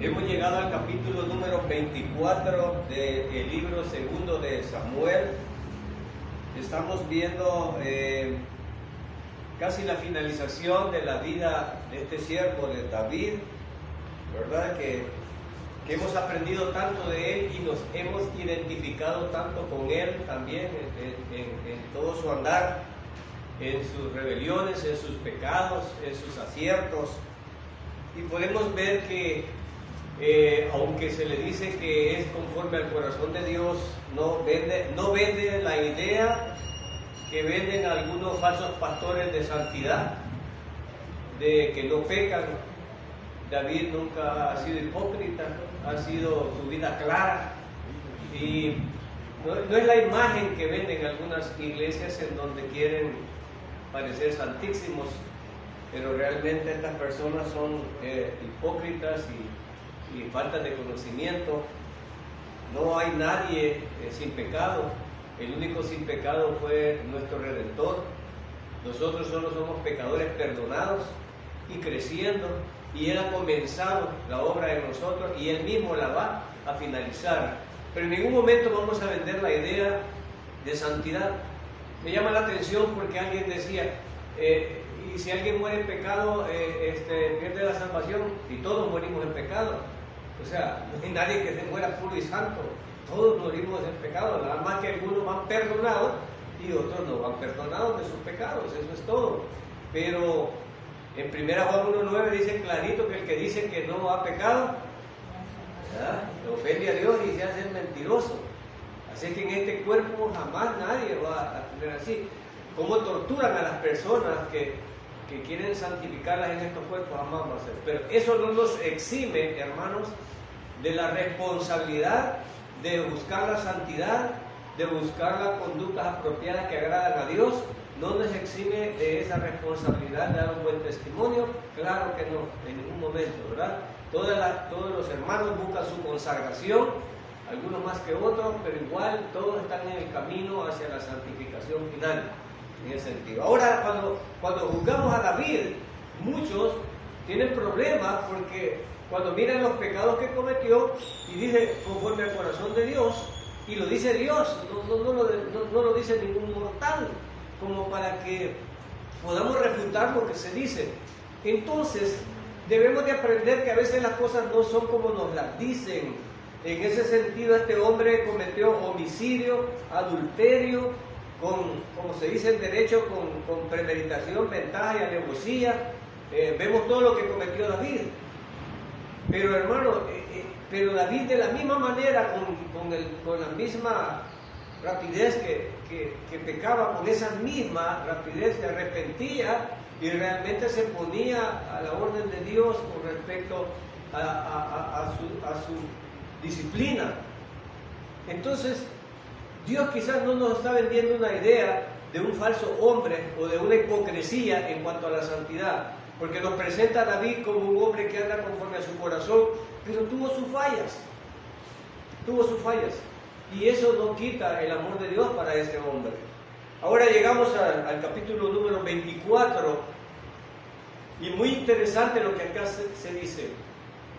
Hemos llegado al capítulo número 24 del libro segundo de Samuel. Estamos viendo casi la finalización de la vida de este siervo de David, ¿verdad? Que hemos aprendido tanto de él y nos hemos identificado tanto con él también en todo su andar, en sus rebeliones, en sus pecados, en sus aciertos. Y podemos ver que aunque se le dice que es conforme al corazón de Dios, no vende la idea que venden algunos falsos pastores de santidad, de que no pecan. David nunca ha sido hipócrita, ha sido su vida clara, y no es la imagen que venden algunas iglesias en donde quieren parecer santísimos, pero realmente estas personas son hipócritas y falta de conocimiento. No hay nadie sin pecado. El único sin pecado fue nuestro Redentor. Nosotros solo somos pecadores perdonados y creciendo, y Él ha comenzado la obra en nosotros y Él mismo la va a finalizar. Pero en ningún momento vamos a vender la idea de santidad. Me llama la atención porque alguien decía, y si alguien muere en pecado, pierde la salvación, y todos morimos en pecado. O sea, no hay nadie que se muera puro y santo. Todos morimos en pecado, nada más que algunos van perdonados y otros no van perdonados de sus pecados, eso es todo. Pero en 1 Juan 1:9 dice clarito que el que dice que no ha pecado, ¿verdad?, ofende a Dios y se hace mentiroso. Así que en este cuerpo jamás nadie va a tener así. ¿Cómo torturan a las personas que quieren santificarlas en estos cuerpos? Jamás va a ser. Pero eso no nos exime, hermanos, de la responsabilidad de buscar la santidad, de buscar las conductas apropiadas que agradan a Dios. No nos exime de esa responsabilidad de dar un buen testimonio. Claro que no, en ningún momento, ¿verdad? Todos los hermanos buscan su consagración, algunos más que otros, pero igual todos están en el camino hacia la santificación final, en ese sentido. Ahora, cuando juzgamos a David, muchos tienen problemas porque cuando miran los pecados que cometió y dice conforme al corazón de Dios, y lo dice Dios, no lo dice ningún mortal, como para que podamos refutar lo que se dice. Entonces, debemos de aprender que a veces las cosas no son como nos las dicen. En ese sentido, este hombre cometió homicidio, adulterio, como se dice en derecho, con premeditación, ventaja y alevosía. Vemos todo lo que cometió David. Pero hermano, pero David de la misma manera, con la misma rapidez que pecaba, con esa misma rapidez se arrepentía y realmente se ponía a la orden de Dios con respecto a su disciplina. Entonces, Dios quizás no nos está vendiendo una idea de un falso hombre o de una hipocresía en cuanto a la santidad, porque nos presenta a David como un hombre que anda conforme a su corazón, pero tuvo sus fallas, y eso no quita el amor de Dios para este hombre. Ahora llegamos al capítulo número 24, y muy interesante lo que acá se dice.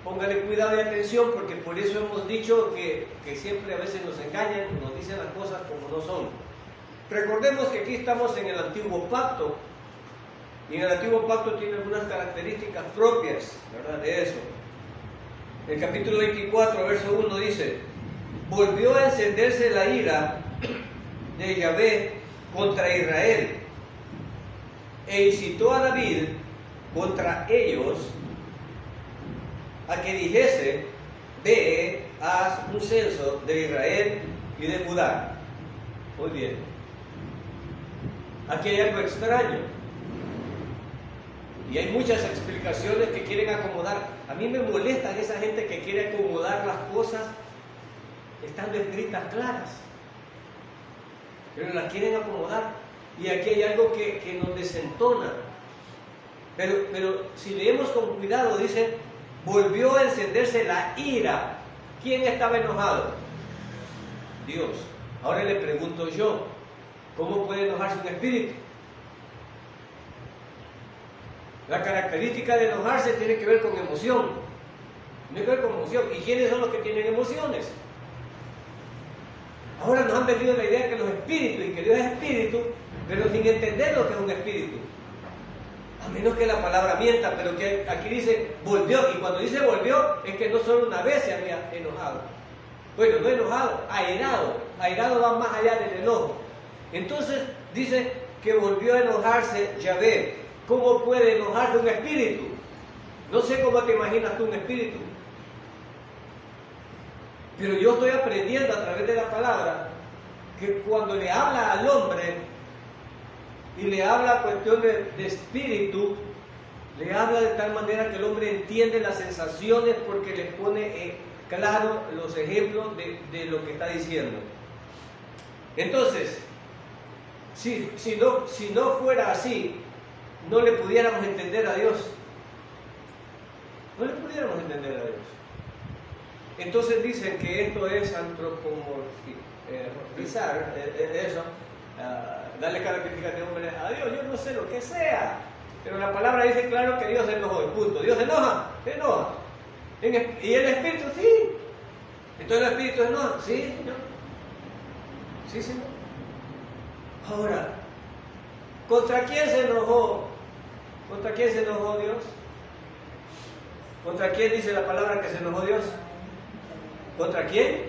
Póngale cuidado y atención, porque por eso hemos dicho que siempre a veces nos engañan, nos dicen las cosas como no son. Recordemos que aquí estamos en el Antiguo Pacto, y en el Antiguo Pacto tiene algunas características propias, ¿verdad?, de eso. El capítulo 24, verso 1 dice: volvió a encenderse la ira de Yahvé contra Israel, e incitó a David contra ellos a que dijese: ve, haz un censo de Israel y de Judá. Muy bien. Aquí hay algo extraño. Y hay muchas explicaciones que quieren acomodar. A mí me molesta esa gente que quiere acomodar las cosas estando escritas claras, pero las quieren acomodar. Y aquí hay algo que nos desentona. Pero si leemos con cuidado, dice: volvió a encenderse la ira. ¿Quién estaba enojado? Dios. Ahora le pregunto yo, ¿cómo puede enojarse un espíritu? La característica de enojarse tiene que ver con emoción. Tiene que ver con emoción. ¿Y quiénes son los que tienen emociones? Ahora nos han vendido la idea que los espíritus, y que Dios es espíritu, pero sin entender lo que es un espíritu. A menos que la palabra mienta, pero que aquí dice volvió, y cuando dice volvió, es que no solo una vez se había enojado. Bueno, no enojado, airado. Airado va más allá del enojo. Entonces dice que volvió a enojarse Yahvé. ¿Cómo puede enojarse un espíritu? No sé cómo te imaginas tú un espíritu. Pero yo estoy aprendiendo a través de la palabra que cuando le habla al hombre y le habla cuestión de espíritu, le habla de tal manera que el hombre entiende las sensaciones porque le pone claro los ejemplos de lo que está diciendo. Entonces, si no fuera así, no le pudiéramos entender a Dios. No le pudiéramos entender a Dios. Entonces dicen que esto es antropomorfizar, eso, darle características de hombre a Dios. Yo no sé lo que sea, pero la palabra dice claro que Dios se enojó, punto. ¿Dios se enoja? Se enoja. ¿Y el Espíritu? Sí. Entonces el Espíritu se enoja. Sí, Señor. Sí, Señor. Ahora, ¿contra quién se enojó? ¿Contra quién se enojó Dios? ¿Contra quién dice la palabra que se enojó Dios? ¿Contra quién?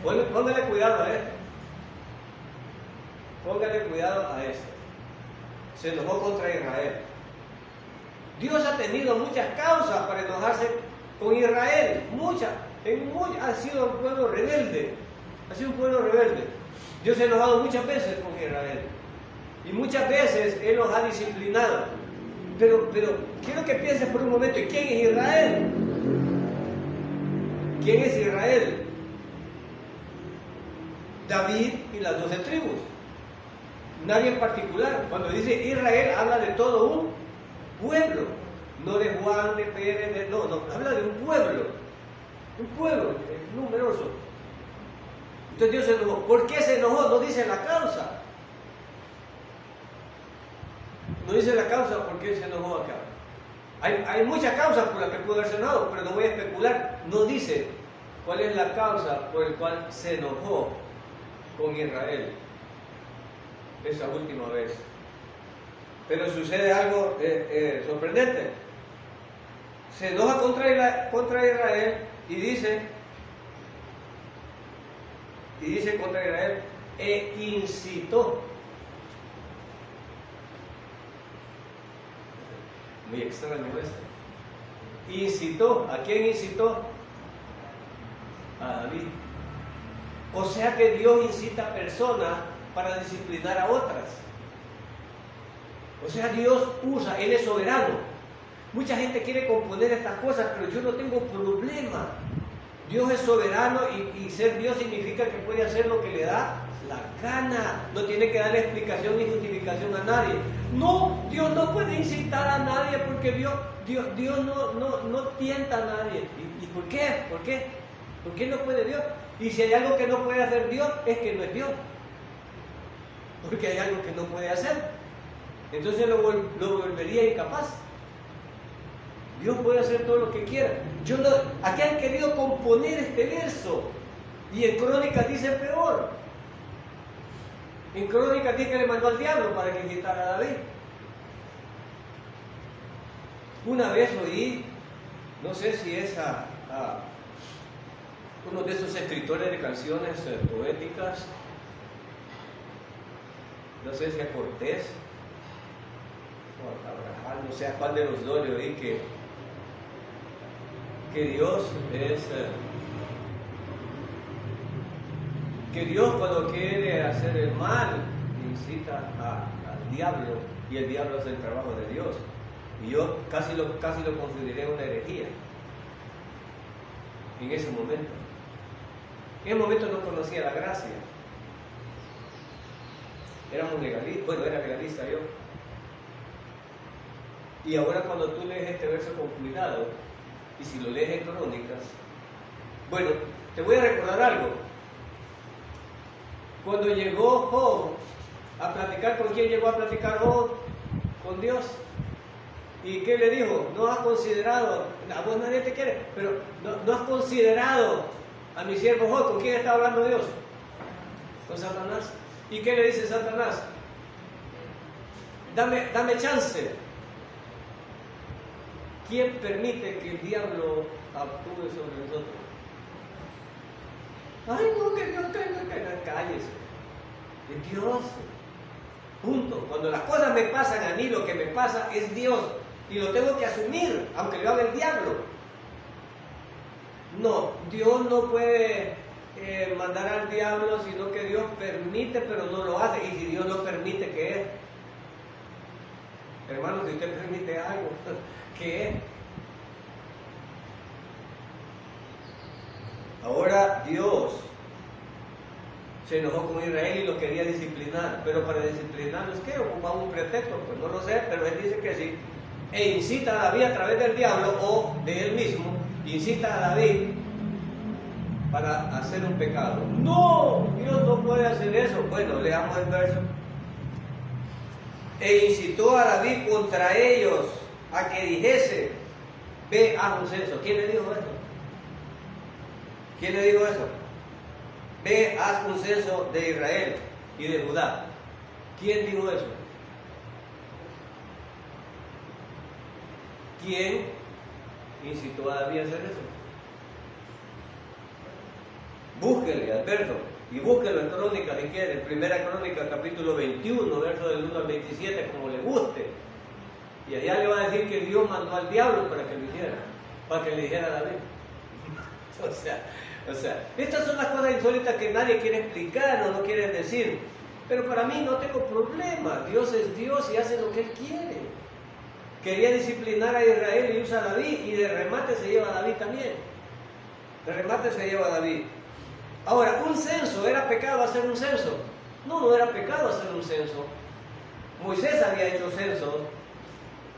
Póngale cuidado a esto. Póngale cuidado a esto. Se enojó contra Israel. Dios ha tenido muchas causas para enojarse con Israel. Muchas. Ha sido un pueblo rebelde. Ha sido un pueblo rebelde. Dios se ha enojado muchas veces con Israel. Y muchas veces Él los ha disciplinado. Pero quiero que pienses por un momento, ¿quién es Israel? ¿Quién es Israel? David y las 12 tribus. Nadie en particular. Cuando dice Israel, habla de todo un pueblo. No de Juan, de Pérez, no, habla de un pueblo. Un pueblo numeroso. Entonces Dios se enojó. ¿Por qué se enojó? No dice la causa. No dice la causa por qué se enojó acá. Hay muchas causas por las que pudo haberse enojado, pero no voy a especular. No dice cuál es la causa por la cual se enojó con Israel esa última vez. Pero sucede algo sorprendente. Se enoja contra Israel y dice contra Israel e incitó. Muy extraño esto. Incitó. ¿A quién incitó? A David. O sea que Dios incita a personas para disciplinar a otras. O sea, Dios usa, Él es soberano. Mucha gente quiere componer estas cosas, pero yo no tengo problema. Dios es soberano y ser Dios significa que puede hacer lo que le da la gana. No tiene que darle explicación ni justificación a nadie. No, Dios no puede incitar a nadie porque Dios no tienta a nadie. ¿Y por qué? ¿Por qué? ¿Por qué no puede Dios? Y si hay algo que no puede hacer Dios, es que no es Dios. Porque hay algo que no puede hacer. Entonces lo volvería incapaz. Dios puede hacer todo lo que quiera. Aquí han querido componer este verso. Y en Crónicas dice peor. En Crónicas dice que le mandó al diablo para que quitara a David. Una vez oí, no sé si es a uno de esos escritores de canciones poéticas, no sé si a Cortés o a Abraham, no sé a cuál de los dos le oí que Dios es que Dios cuando quiere hacer el mal incita al diablo y el diablo hace el trabajo de Dios. Y yo casi lo consideré una herejía en ese momento. En ese momento no conocía la gracia. Éramos legalistas, bueno, era legalista yo. Y ahora cuando tú lees este verso con cuidado, y si lo lees en Crónicas, bueno, te voy a recordar algo. Cuando llegó Job a platicar, ¿con quién llegó a platicar Job? Con Dios. ¿Y qué le dijo? No has considerado, a vos nadie te quiere, pero no has considerado a mi siervo Job. ¿Con quién está hablando Dios? Con Satanás. ¿Y qué le dice Satanás? Dame chance. ¿Quién permite que el diablo actúe sobre nosotros? Ay, no, que Dios cállese. Es Dios. Punto. Cuando las cosas me pasan a mí, lo que me pasa es Dios. Y lo tengo que asumir, aunque lo haga el diablo. No, Dios no puede mandar al diablo, sino que Dios permite, pero no lo hace. Y si Dios lo permite, ¿qué es? Hermano, si usted permite algo, ¿qué es? Ahora Dios se enojó con Israel y los quería disciplinar, pero para disciplinarlos, ¿qué? ¿Ocupaba un pretexto? Pues no lo sé, pero él dice que sí. E incita a David a través del diablo o de él mismo, incita a David para hacer un pecado. No, Dios no puede hacer eso. Bueno, leamos el verso. E incitó a David contra ellos a que dijese, ve, haz un censo. ¿Quién le dijo eso? ¿Quién le dijo eso? Ve, haz un censo de Israel y de Judá. ¿Quién dijo eso? ¿Quién incitó a David a hacer eso? Búsquele, Alberto, y búsquelo en Crónicas si quiere, en Primera Crónica, capítulo 21, verso del 1 al 27, como le guste. Y allá le va a decir que Dios mandó al diablo para que lo hiciera, para que le dijera a David. O sea, estas son las cosas insólitas que nadie quiere explicar o no quiere decir. Pero para mí no tengo problema. Dios es Dios y hace lo que Él quiere. Quería disciplinar a Israel y usa a David, y de remate se lleva a David también. De remate se lleva a David. Ahora, ¿un censo? ¿Era pecado hacer un censo? No, no era pecado hacer un censo. Moisés había hecho censo.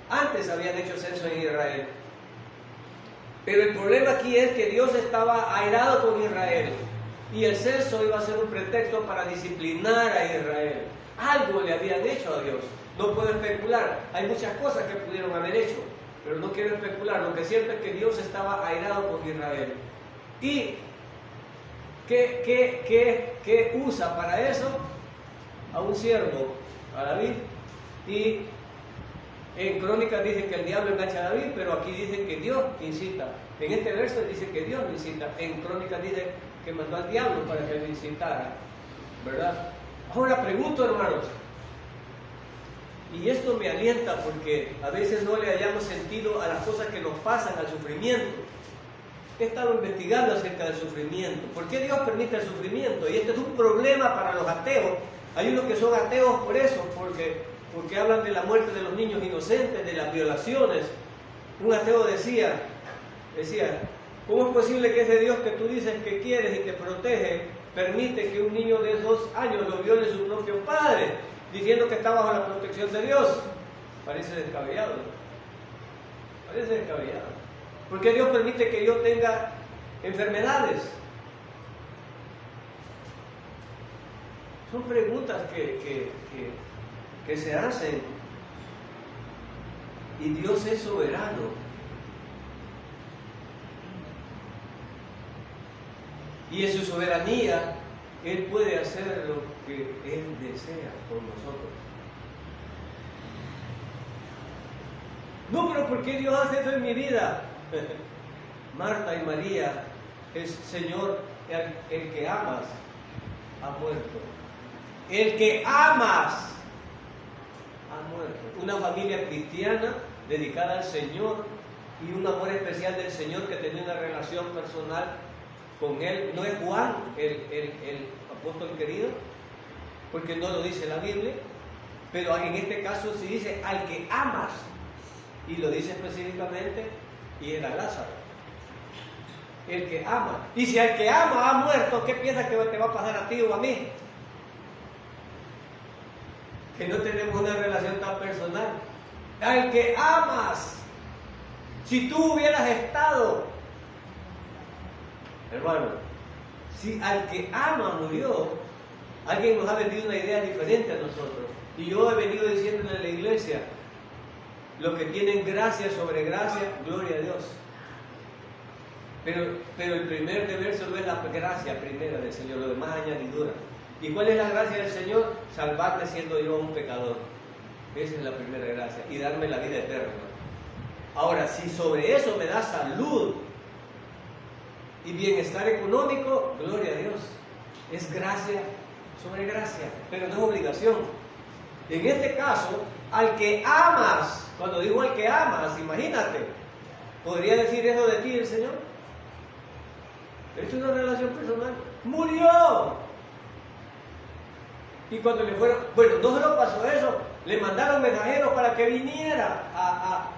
Antes habían hecho censo en Israel. Pero el problema aquí es que Dios estaba airado con Israel. Y el censo iba a ser un pretexto para disciplinar a Israel. Algo le habían hecho a Dios. No puedo especular. Hay muchas cosas que pudieron haber hecho, pero no quiero especular. Lo que es cierto es que Dios estaba airado con Israel. ¿Y qué usa para eso? A un siervo, a David. Y en Crónicas dice que el diablo engancha a David, pero aquí dice que Dios incita. En este verso dice que Dios lo incita. En Crónicas dice que mandó al diablo para que lo incitara, ¿verdad? Ahora pregunto, hermanos, y esto me alienta porque a veces no le hallamos sentido a las cosas que nos pasan, al sufrimiento. He estado investigando acerca del sufrimiento. ¿Por qué Dios permite el sufrimiento? Y este es un problema para los ateos. Hay unos que son ateos por eso, porque hablan de la muerte de los niños inocentes, de las violaciones. Un ateo decía, ¿cómo es posible que ese Dios que tú dices que quieres y que protege, permite que un niño de 2 años lo viole su propio padre, diciendo que está bajo la protección de Dios? Parece descabellado. Parece descabellado. ¿Por qué Dios permite que yo tenga enfermedades? Son preguntas que se hacen. Y Dios es soberano. Y en su soberanía, Él puede hacer lo que Él desea por nosotros. No, pero ¿por qué Dios hace eso en mi vida? Marta y María, es Señor, el que amas ha muerto. El que amas ha muerto. Una familia cristiana dedicada al Señor y un amor especial del Señor, que tenía una relación personal con Él. No es Juan el apóstol querido, porque no lo dice la Biblia, pero en este caso sí dice al que amas, y lo dice específicamente, y era Lázaro. El que ama. Y si al que ama ha muerto, ¿qué piensas que te va a pasar a ti o a mí? Que no tenemos una relación tan personal. Al que amas, si tú hubieras estado, hermano, si al que ama murió, alguien nos ha vendido una idea diferente a nosotros. Y yo he venido diciéndole a la iglesia, Los que tienen gracia sobre gracia, gloria a Dios. Pero el primer deber solo es la gracia primera del Señor, lo demás añadidura. ¿Y cuál es la gracia del Señor? Salvarme siendo yo un pecador. Esa es la primera gracia. Y darme la vida eterna. Ahora, si sobre eso me da salud y bienestar económico, gloria a Dios. Es gracia sobre gracia, pero no es obligación. En este caso, al que amas, cuando digo al que amas, imagínate, ¿podría decir eso de ti el Señor? Es una relación personal. ¡Murió! Y cuando le fueron, bueno, no solo pasó eso, le mandaron mensajeros para que viniera a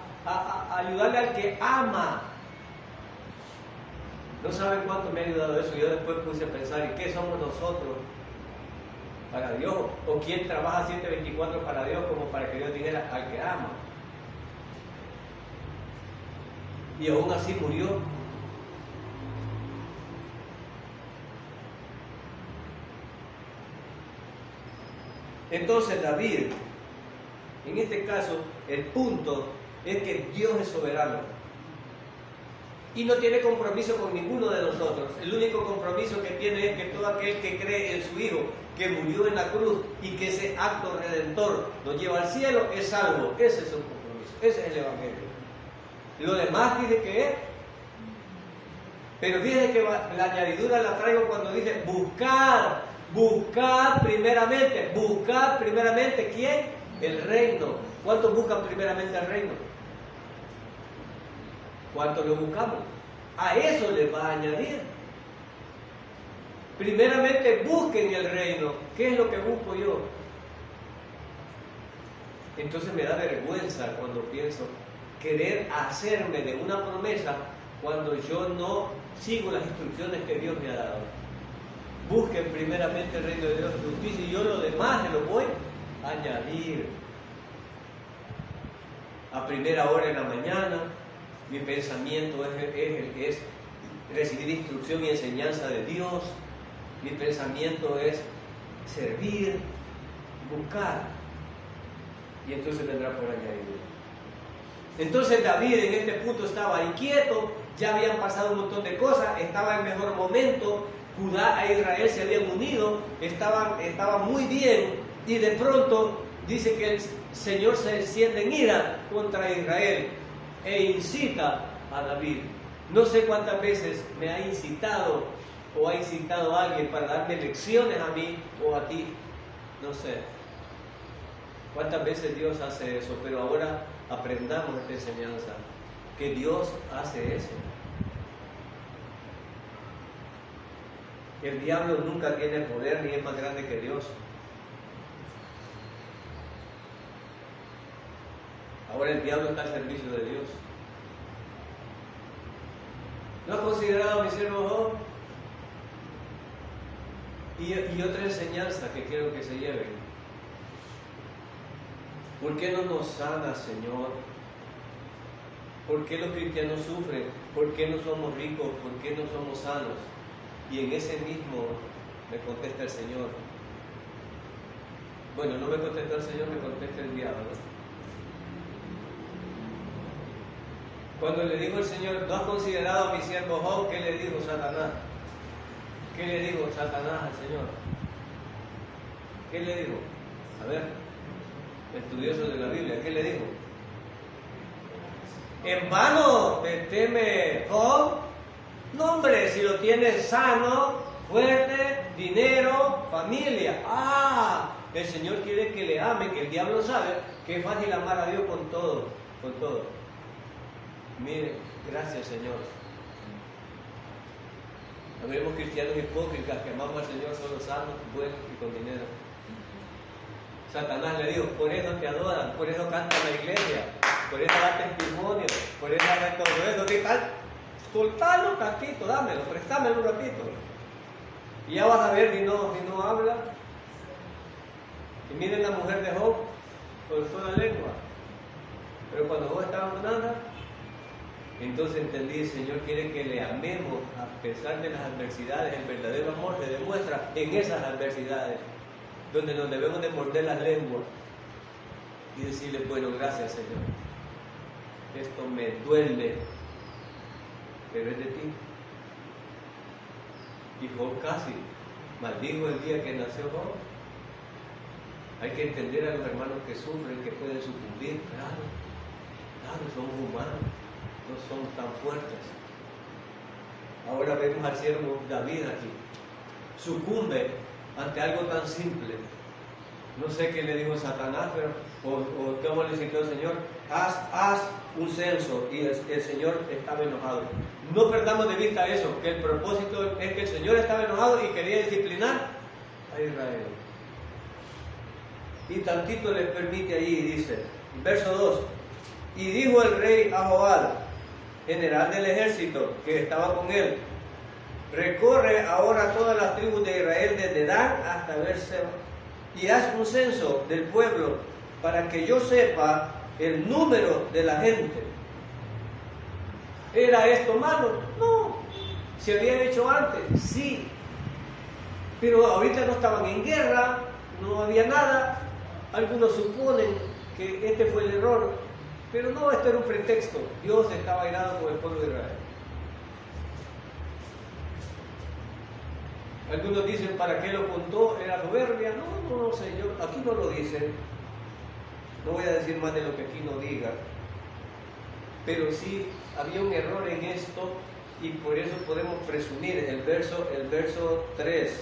ayudarle al que ama. No saben cuánto me ha ayudado eso. Yo después puse a pensar, ¿y qué somos nosotros para Dios? ¿O quién trabaja 724 para Dios como para que Dios dijera al que ama? Y aún así murió. Entonces David, en este caso, el punto es que Dios es soberano y no tiene compromiso con ninguno de nosotros. El único compromiso que tiene es que todo aquel que cree en su Hijo, que murió en la cruz y que ese acto redentor nos lleva al cielo, es salvo. Ese es un compromiso, ese es el Evangelio. Lo demás dice que es, pero fíjense que la añadidura la traigo cuando dice buscar primeramente. Buscar primeramente, ¿quién? El reino. ¿Cuántos buscan primeramente el reino? ¿Cuántos lo buscamos? A eso le va a añadir. Primeramente busquen el reino. ¿Qué es lo que busco yo? Entonces me da vergüenza cuando pienso querer hacerme de una promesa cuando yo no sigo las instrucciones que Dios me ha dado. Busquen primeramente el reino de Dios y justicia, y yo lo demás se lo voy a añadir. A primera hora en la mañana, mi pensamiento es recibir instrucción y enseñanza de Dios. Mi pensamiento es servir, buscar. Y entonces vendrá por añadir. Entonces David en este punto estaba inquieto, ya habían pasado un montón de cosas, estaba en mejor momento. Judá e Israel se habían unido, estaban muy bien, y de pronto dice que el Señor se enciende en ira contra Israel e incita a David. No sé cuántas veces me ha incitado o ha incitado a alguien para darme lecciones a mí o a ti, no sé cuántas veces Dios hace eso, pero ahora aprendamos esta enseñanza, que Dios hace eso. El diablo nunca tiene poder ni es más grande que Dios. Ahora el diablo está al servicio de Dios. ¿No has considerado a mi siervo Job? Y otra enseñanza que quiero que se lleven. ¿Por qué no nos sana, Señor? ¿Por qué los cristianos sufren? ¿Por qué no somos ricos? ¿Por qué no somos sanos? Y en ese mismo me contesta el Señor. Bueno, no me contesta el Señor, me contesta el diablo. Cuando le dijo el Señor, ¿no has considerado a mi siervo Job? ¿Qué le dijo Satanás? ¿Qué le dijo Satanás al Señor? ¿Qué le dijo? A ver, estudiosos de la Biblia, ¿qué le dijo? ¿En vano te teme Job? No, hombre, si lo tienes sano, fuerte, dinero, familia. El Señor quiere que le ame, que el diablo sabe que es fácil amar a Dios con todo, con todo. Mire, gracias Señor. Habemos cristianos hipócritas que amamos al Señor solo sanos, buenos y con dinero. Satanás le dijo, por eso te adoran, por eso cantan en la iglesia, por eso da testimonio, por eso hagan todo eso, ¿qué tal? Soltalo tantito, dámelo, préstamelo un ratito. Y ya vas a ver si no habla. Y miren la mujer de Job, soltó la lengua. Pero cuando Job estaba en nada, entonces entendí, el Señor quiere que le amemos a pesar de las adversidades. El verdadero amor se demuestra en esas adversidades, donde nos debemos de morder las lenguas y decirle, bueno, gracias Señor. esto me duele, pero es de ti. Y Job casi maldijo el día que nació Job. Hay que entender a los hermanos que sufren, que pueden sucumbir. Claro, somos humanos, no somos tan fuertes. Ahora vemos al siervo David aquí. Sucumbe ante algo tan simple. No sé qué le dijo Satanás, pero o cómo le sintió el Señor. Haz un censo, y el Señor estaba enojado. No perdamos de vista eso, que el propósito es que el Señor estaba enojado y quería disciplinar a Israel. Y tantito les permite allí, dice, verso 2, y dijo el rey a Joab, general del ejército que estaba con él, recorre ahora todas las tribus de Israel desde Dan hasta Beerseba, y haz un censo del pueblo para que yo sepa el número de la gente. ¿Era esto malo? No. ¿Se había hecho antes? Sí. Pero ahorita no estaban en guerra, no había nada. Algunos suponen que este fue el error, pero no, esto era un pretexto. Dios estaba airado con el pueblo de Israel. Algunos dicen, ¿para qué lo contó? ¿Era soberbia? No sé, aquí no lo dice. No voy a decir más de lo que aquí no diga. Pero sí había un error en esto y por eso podemos presumir el verso 3.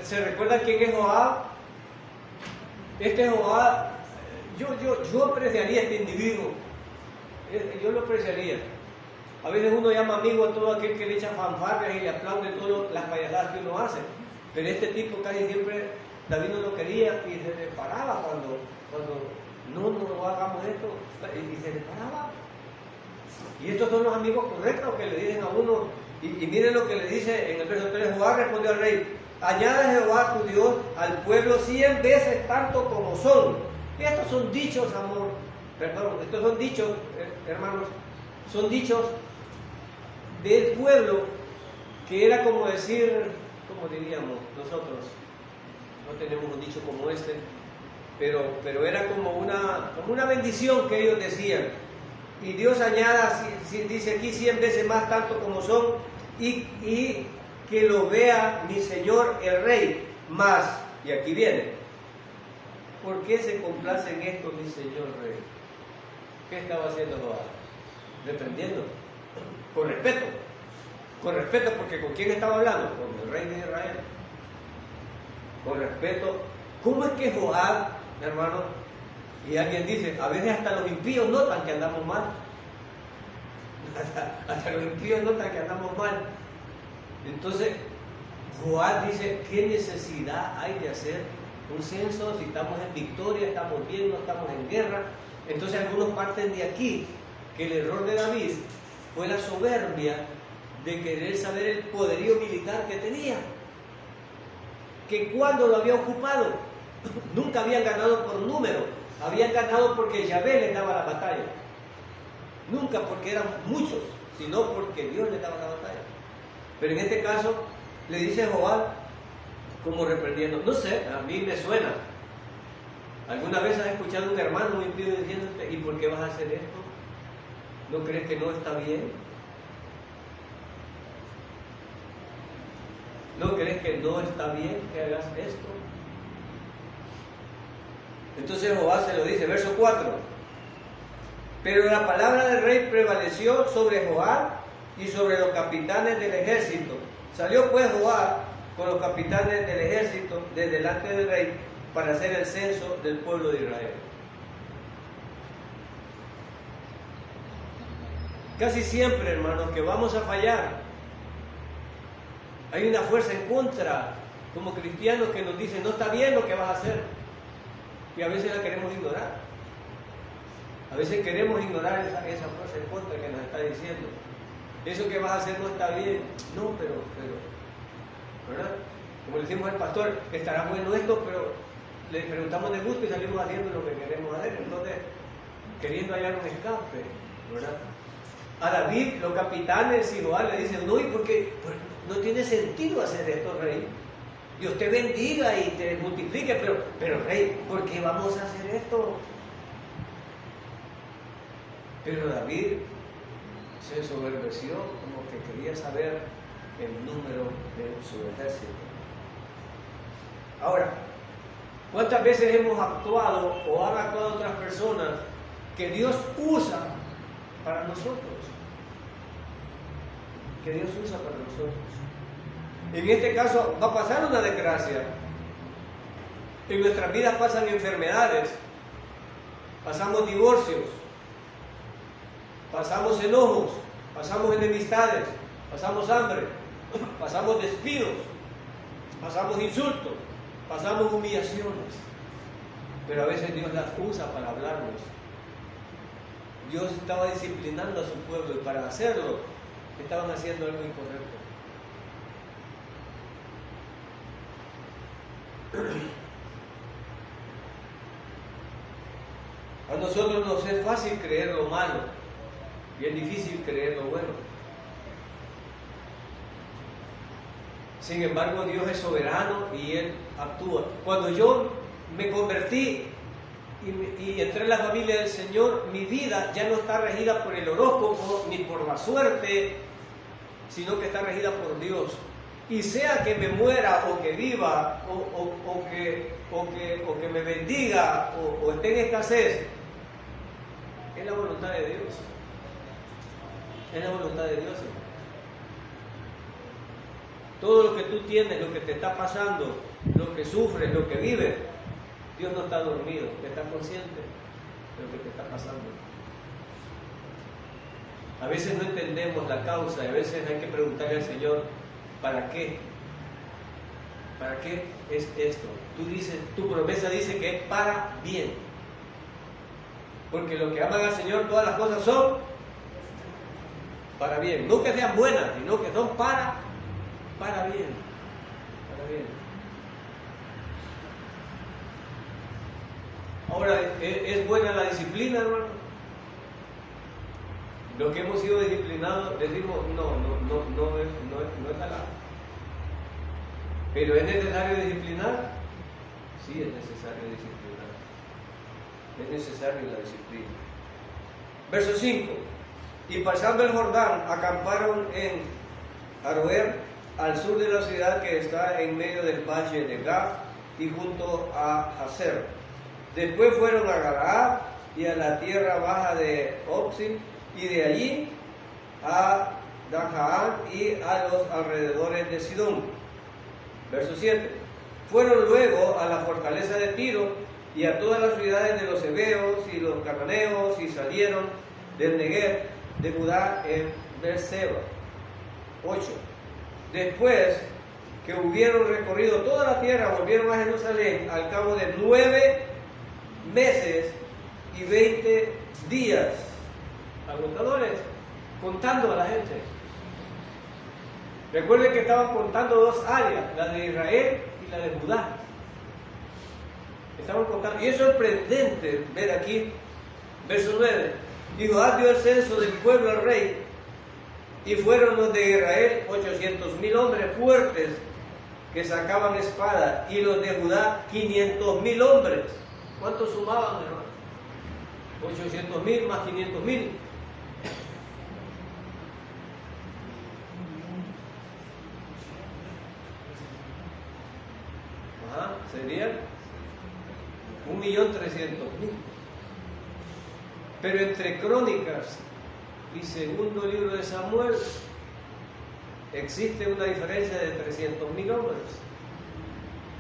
¿Se recuerda quién es Joab? Este Joab, yo apreciaría a este individuo. Yo lo apreciaría. A veces uno llama amigo a todo aquel que le echa fanfarrias y le aplaude todas las payasadas que uno hace. Pero este tipo casi siempre, David no lo quería y se le paraba cuando no hagamos esto, y se le paraba. Y estos son los amigos correctos que le dicen a uno. Y miren lo que le dice en el verso 3, Joab respondió al rey, añade Jehová tu Dios al pueblo 100 veces tanto como son. Y estos son dichos, estos son dichos, hermanos, son dichos del pueblo, que era como decir, como diríamos nosotros, no tenemos un dicho como este, pero era como una bendición que ellos decían. Y Dios añada, dice aquí, 100 veces más tanto como son, y que lo vea mi señor el rey, más, y aquí viene, ¿por qué se complace en esto mi señor rey? ¿Qué estaba haciendo Joab? Reprendiendo, con respeto, porque ¿con quién estaba hablando? Con el rey de Israel, con respeto. ¿Cómo es que Joab, hermano? Y alguien dice, a veces hasta los impíos notan que andamos mal, hasta los impíos notan que andamos mal. Entonces Joab dice, ¿qué necesidad hay de hacer un censo si estamos en victoria, estamos bien, no estamos en guerra? Entonces algunos parten de aquí, que el error de David fue la soberbia de querer saber el poderío militar que tenía, que cuando lo había ocupado, nunca habían ganado por número, habían ganado porque Yahvé les daba la batalla, nunca porque eran muchos, sino porque Dios les daba la batalla. Pero en este caso le dice Joab como reprendiendo, no sé, a mí me suena. ¿Alguna vez has escuchado a un hermano muy impío diciéndote, ¿y por qué vas a hacer esto? ¿No crees que no está bien? ¿No crees que no está bien que hagas esto? Entonces Joab se lo dice, verso 4. Pero la palabra del rey prevaleció sobre Joab y sobre los capitanes del ejército. Salió pues Joab con los capitanes del ejército de delante del rey para hacer el censo del pueblo de Israel. Casi siempre, hermanos, que vamos a fallar, hay una fuerza en contra, como cristianos, que nos dice, no está bien lo que vas a hacer. Y a veces la queremos ignorar. A veces queremos ignorar esa fuerza en contra que nos está diciendo. Eso que vas a hacer no está bien. No, pero ¿verdad? Como le decimos al pastor, estará bueno esto, pero le preguntamos de gusto y salimos haciendo lo que queremos hacer. Entonces, queriendo hallar un escape, ¿verdad? A David, los capitanes y Joab le dicen, no, ¿y por qué? Pues no tiene sentido hacer esto, rey. Dios te bendiga y te multiplique, pero rey, ¿por qué vamos a hacer esto? Pero David se ensoberbeció como que quería saber el número de su ejército. Ahora, ¿cuántas veces hemos actuado o han actuado otras personas que Dios usa para nosotros? Que Dios usa para nosotros. En este caso va a pasar una desgracia. En nuestras vidas pasan enfermedades, pasamos divorcios, pasamos enojos, pasamos enemistades, pasamos hambre, pasamos despidos, pasamos insultos, pasamos humillaciones. Pero a veces Dios las usa para hablarnos. Dios estaba disciplinando a su pueblo y para hacerlo estaban haciendo algo incorrecto. A nosotros nos es fácil creer lo malo y es difícil creer lo bueno. Sin embargo, Dios es soberano y Él actúa. Cuando yo me convertí y entré en la familia del Señor, mi vida ya no está regida por el horóscopo ni por la suerte, sino que está regida por Dios. Y sea que me muera o que viva o que me bendiga o esté en escasez, es la voluntad de Dios. Es la voluntad de Dios. Todo lo que tú tienes, lo que te está pasando, lo que sufres, lo que vives, Dios no está dormido, está consciente de lo que te está pasando. A veces no entendemos la causa, y a veces hay que preguntarle al Señor, ¿para qué? ¿Para qué es esto? Tu promesa dice que es para bien. Porque los que aman al Señor, todas las cosas son para bien. No que sean buenas, sino que son para bien. Para bien. Ahora, ¿es buena la disciplina, hermano? Los que hemos sido disciplinados decimos, no es halagüe. ¿Pero es necesario disciplinar? Sí, es necesario disciplinar. Es necesaria la disciplina. Verso 5. Y pasando el Jordán, acamparon en Aroer, al sur de la ciudad que está en medio del valle de Gad y junto a Hazer. Después fueron a Galaad y a la tierra baja de Opsim, y de allí a Dajaán y a los alrededores de Sidón. Verso 7. Fueron luego a la fortaleza de Tiro y a todas las ciudades de los heveos y los cananeos, y salieron del Negev de Judá en Beerseba. 8. Después que hubieron recorrido toda la tierra, volvieron a Jerusalén al cabo de 9 meses y 20 días. Agotadores, contando a la gente. Recuerden que estaban contando dos áreas, la de Israel y la de Judá. Estaban contando, y es sorprendente ver aquí, verso 9. Y Joab dio el censo del pueblo al rey, y fueron los de Israel 800,000 hombres fuertes que sacaban espada, y los de Judá 500,000 hombres. ¿Cuántos sumaban, hermano? 800,000 más 500,000. Serían 1.300.000. Pero entre Crónicas y segundo libro de Samuel existe una diferencia de 300,000 hombres.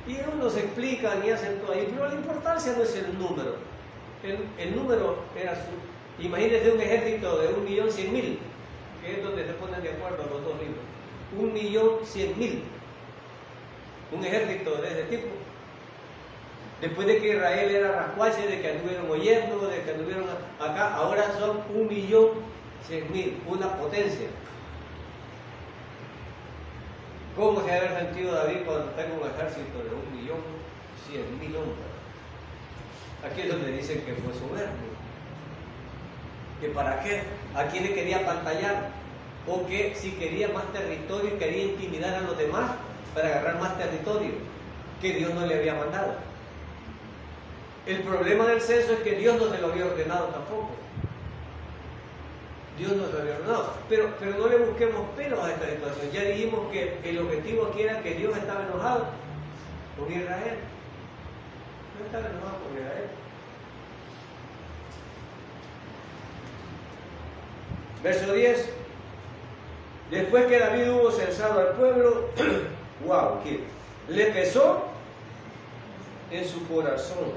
Y unos explican y hacen todo ahí, pero la importancia no es el número. El número era imagínense un ejército de 1.100.000, que es donde se ponen de acuerdo los dos libros. 1.100.000. Un ejército de ese tipo. Después de que Israel era rascuache, de que anduvieron oyendo, de que anduvieron acá, ahora son 1.100.000, una potencia. ¿Cómo se había sentido David cuando tengo un ejército de 1.100.000 hombres? Aquí es donde dicen que fue soberbio. ¿Que para qué? ¿A quién le quería apantallar? ¿O que si quería más territorio y quería intimidar a los demás para agarrar más territorio que Dios no le había mandado? El problema del censo es que Dios no se lo había ordenado tampoco. Dios nos había ordenado. Pero no le busquemos pelos a esta situación. Ya dijimos que el objetivo aquí era que Dios estaba enojado con Israel. No estaba enojado con Israel. Verso 10. Después que David hubo censado al pueblo, wow, ¿qué? Le pesó en su corazón.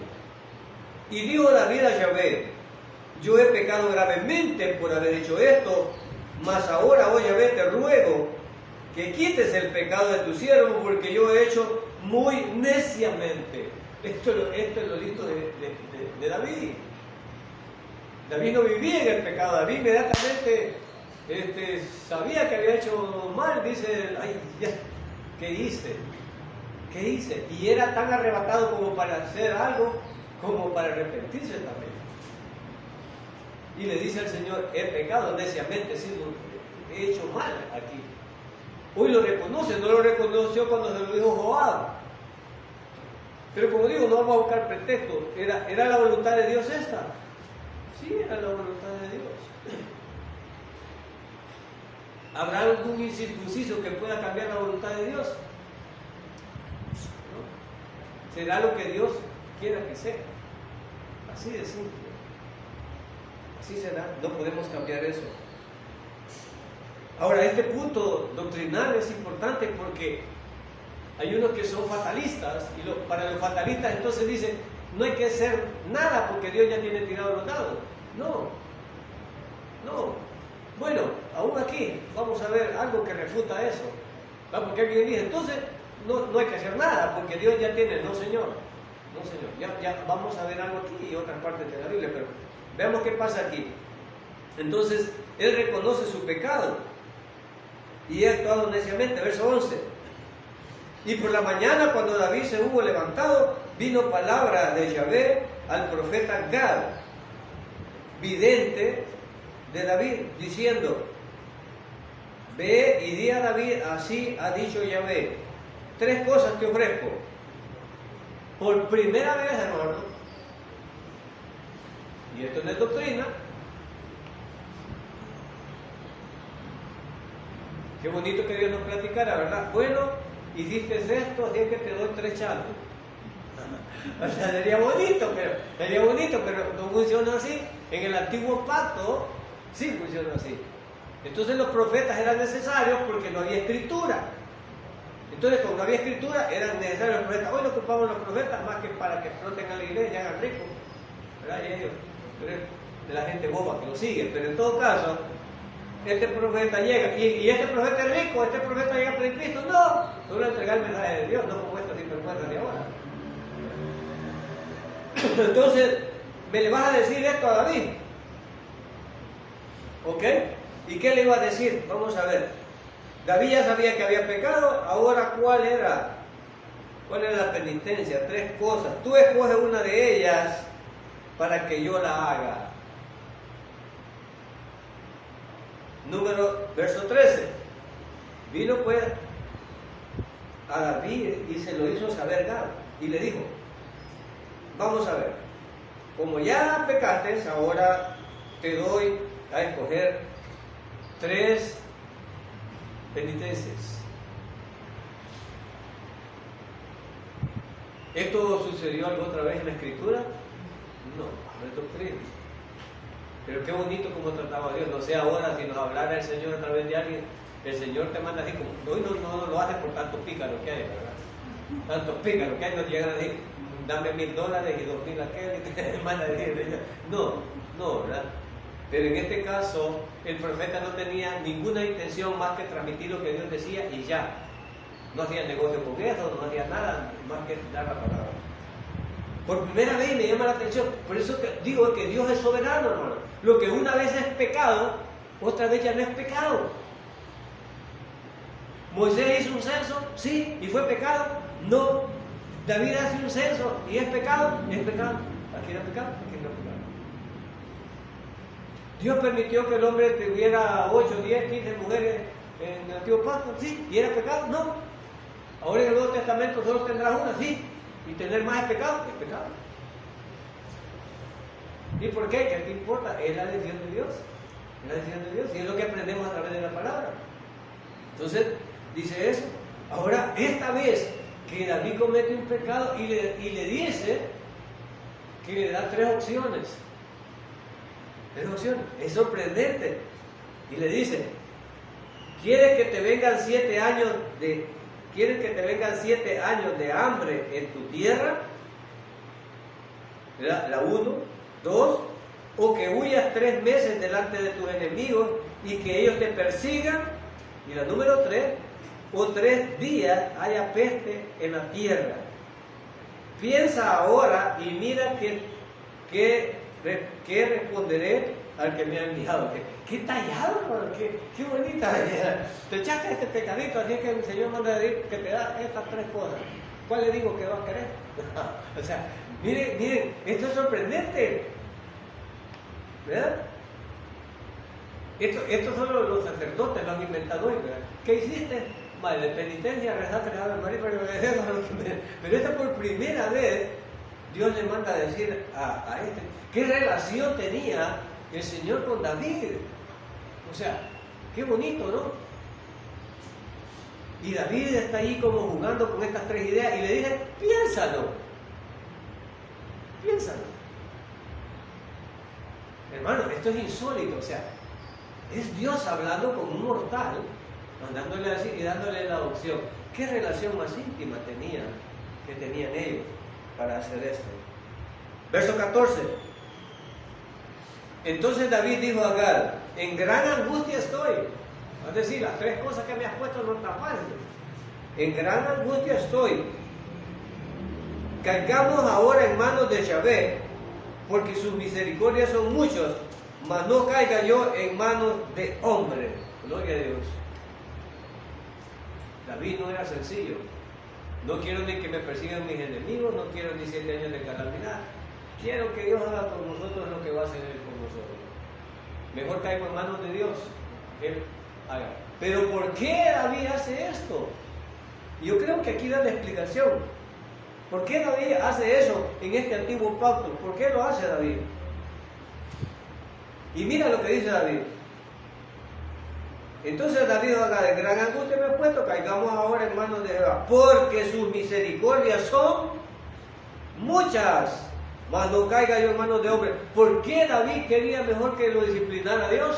Y dijo David a Yahvé: yo he pecado gravemente por haber hecho esto, mas ahora, oh Yahvé, te ruego que quites el pecado de tu siervo, porque yo he hecho muy neciamente. Esto es lo listo de David. David no vivía en el pecado. David inmediatamente sabía que había hecho mal. Dice, ay, ya, ¿qué hice? ¿Qué hice? Y era tan arrebatado como para hacer algo, como para arrepentirse también. Y le dice al Señor: he pecado neciamente, he hecho mal aquí. Hoy lo reconoce, no lo reconoció cuando se lo dijo Joab. Pero como digo, no vamos a buscar pretexto. ¿Era la voluntad de Dios esta? Sí, era la voluntad de Dios. ¿Habrá algún incircunciso que pueda cambiar la voluntad de Dios? ¿No? Será lo que Dios quiera que sea. Así de simple. Así será. No podemos cambiar eso. Ahora, este punto doctrinal es importante porque hay unos que son fatalistas y para los fatalistas entonces dicen: no hay que hacer nada porque Dios ya tiene tirado los dados. No. Bueno, aún aquí vamos a ver algo que refuta eso. ¿Va? Porque alguien dice: entonces no hay que hacer nada porque Dios ya tiene. No, señor. Ya vamos a ver algo aquí y otras partes de la Biblia, pero veamos qué pasa aquí. Entonces, él reconoce su pecado y ha actuado neciamente. Verso 11. Y por la mañana, cuando David se hubo levantado, vino palabra de Yahvé al profeta Gad, vidente de David, diciendo: ve y di a David, así ha dicho Yahvé, 3 cosas te ofrezco. Por primera vez, hermano, y esto no es doctrina, qué bonito que Dios nos platicara, ¿verdad? Bueno, hiciste esto, así que te doy 3 chavos. O sea, sería bonito, pero no funciona así. En el antiguo pacto sí funciona así. Entonces los profetas eran necesarios porque no había escritura. Entonces, como no había escritura, eran necesarios los profetas. Hoy no ocupamos los profetas más que para que exploten a la iglesia y hagan ricos, ¿verdad? Y ellos, de la gente boba que lo sigue. Pero en todo caso, este profeta llega, y este profeta es rico, este profeta llega a pedir Cristo. No, solo entregar el mensaje de Dios, no como estas sinvergüenzas de ahora. Entonces, ¿me le vas a decir esto a David? ¿Ok? ¿Y qué le iba a decir? Vamos a ver. David ya sabía que había pecado. Ahora, ¿cuál era la penitencia? 3 cosas. Tú escoges una de ellas para que yo la haga. Verso 13. Vino pues a David y se lo hizo saber Gad. Y le dijo: vamos a ver, como ya pecaste, ahora te doy a escoger 3 penitencias. ¿Esto sucedió alguna otra vez en la Escritura? No es doctrina. Pero qué bonito como trataba a Dios. No sé ahora si nos hablara el Señor a través de alguien, el Señor te manda así como, hoy no lo hace por tantos pícaros que hay, ¿verdad? Tantos pícaros que hay, nos llegan a decir: dame $1,000 y 2,000 aquel, y te manda a decir, no, ¿verdad? Pero en este caso, el profeta no tenía ninguna intención más que transmitir lo que Dios decía y ya. No hacía negocio con eso, no hacía nada más que dar la palabra. Por primera vez me llama la atención, por eso digo que Dios es soberano, hermano. Lo que una vez es pecado, otra vez ya no es pecado. Moisés hizo un censo, sí, y fue pecado, no. David hace un censo y es pecado, es pecado. Aquí era pecado, aquí no es pecado. Dios permitió que el hombre tuviera 8, 10, 15 mujeres en el antiguo pacto, sí, y era pecado, no. Ahora en el Nuevo Testamento solo tendrás una, sí, y tener más es pecado, es pecado. ¿Y por qué? ¿Qué te importa? Es la elección de Dios. Es la decisión de Dios, y es lo que aprendemos a través de la palabra. Entonces, dice eso. Ahora, esta vez que David comete un pecado y le dice que le da tres opciones. Tres opciones. Es sorprendente. Y le dice, ¿quieres que te vengan 7 años de hambre en tu tierra? La 1, 2, o que huyas 3 meses delante de tus enemigos y que ellos te persigan. Y la número 3, o 3 días haya peste en la tierra. Piensa ahora y mira qué responderé al que me ha enviado. Qué tallado, hermano, qué bonita. Te echaste este pecadito, así que el Señor manda a decir que te da estas 3 cosas. ¿Cuál le digo que va a querer? O sea, miren, esto es sorprendente. ¿Verdad? Esto solo los sacerdotes lo han inventado hoy, ¿verdad? ¿Qué hiciste? Vale, penitencia, rezaste, pero esta por primera vez Dios le manda a decir a este, ¿qué relación tenía el Señor con David? O sea, qué bonito, ¿no? Y David está ahí como jugando con estas 3 ideas y le dice, piénsalo. Hermano, esto es insólito, o sea, es Dios hablando con un mortal, mandándole así y dándole la opción. ¿Qué relación más íntima tenían ellos para hacer esto? Verso 14. Entonces David dijo a Gad, en gran angustia estoy. Es decir, las 3 cosas que me has puesto no están fáciles. En gran angustia estoy. Caigamos ahora en manos de Yahvé, porque sus misericordias son muchas, mas no caiga yo en manos de hombre. Gloria a Dios. David no era sencillo. No quiero ni que me persigan mis enemigos, no quiero ni 7 años de calamidad. Quiero que Dios haga con nosotros lo que va a hacer Él con nosotros. Mejor caigo en manos de Dios. Él haga. Pero ¿por qué David hace esto? Yo creo que aquí da la explicación. ¿Por qué David hace eso en este antiguo pacto? ¿Por qué lo hace David? Y mira lo que dice David. Entonces David haga de gran angustia me he puesto, caigamos ahora en manos de Jehová, porque sus misericordias son muchas, mas no caiga yo en manos de hombre. ¿Por qué David quería mejor que lo disciplinara a Dios?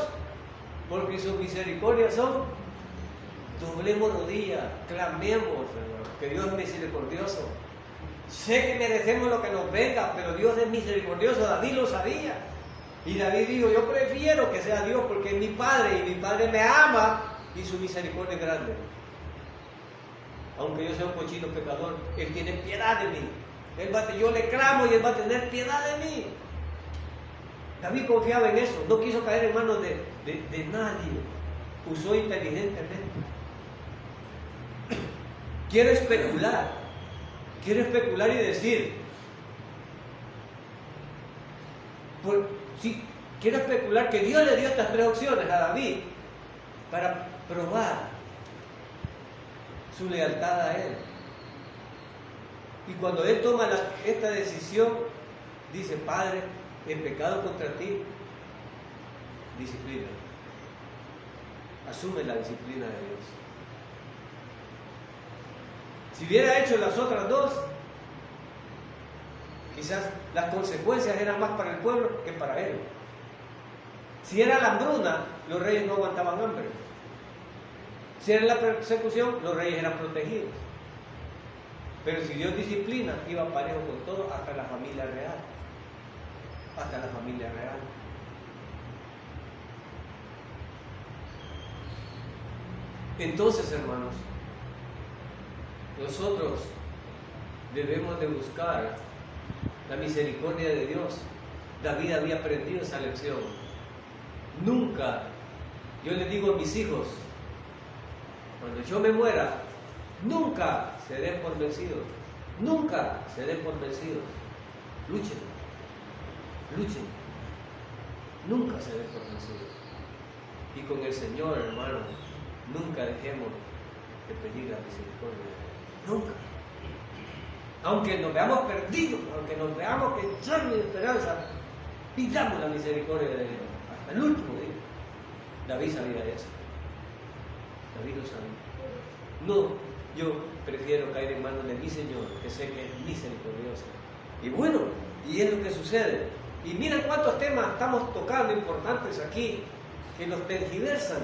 Porque sus misericordias son, doblemos rodillas, clamemos, hermano, que Dios es misericordioso. Sé que merecemos lo que nos venga, pero Dios es misericordioso. David lo sabía. Y David dijo, yo prefiero que sea Dios porque es mi Padre y mi Padre me ama y su misericordia es grande. Aunque yo sea un cochino pecador, Él tiene piedad de mí. Yo le clamo y Él va a tener piedad de mí. David confiaba en eso, no quiso caer en manos de nadie. Usó inteligentemente. Quiere especular y decir, quiere especular que Dios le dio estas 3 opciones a David para probar su lealtad a Él. Y cuando Él toma esta decisión, dice, Padre, he pecado contra ti, disciplina. Asume la disciplina de Dios. Si hubiera hecho las otras 2, quizás las consecuencias eran más para el pueblo que para él. Si era la hambruna, los reyes no aguantaban hambre. Si era la persecución, los reyes eran protegidos. Pero si Dios disciplina, iba parejo con todo, hasta la familia real. Hasta la familia real. Entonces, hermanos, nosotros debemos de buscar la misericordia de Dios. David había aprendido esa lección. Nunca, yo le digo a mis hijos, cuando yo me muera, nunca se den por vencidos. Nunca se den por vencidos. Luchen. Nunca se den por vencidos. Y con el Señor, hermano, nunca dejemos de pedir la misericordia de Dios. Nunca. Aunque nos veamos perdidos, aunque nos veamos que ya no hay esperanza, pidamos la misericordia de Dios hasta el último día. David sabía eso. David lo sabía. No, yo prefiero caer en manos de mi Señor, que sé que es misericordioso. Y bueno, y es lo que sucede. Y mira cuántos temas estamos tocando importantes aquí, que nos tergiversan.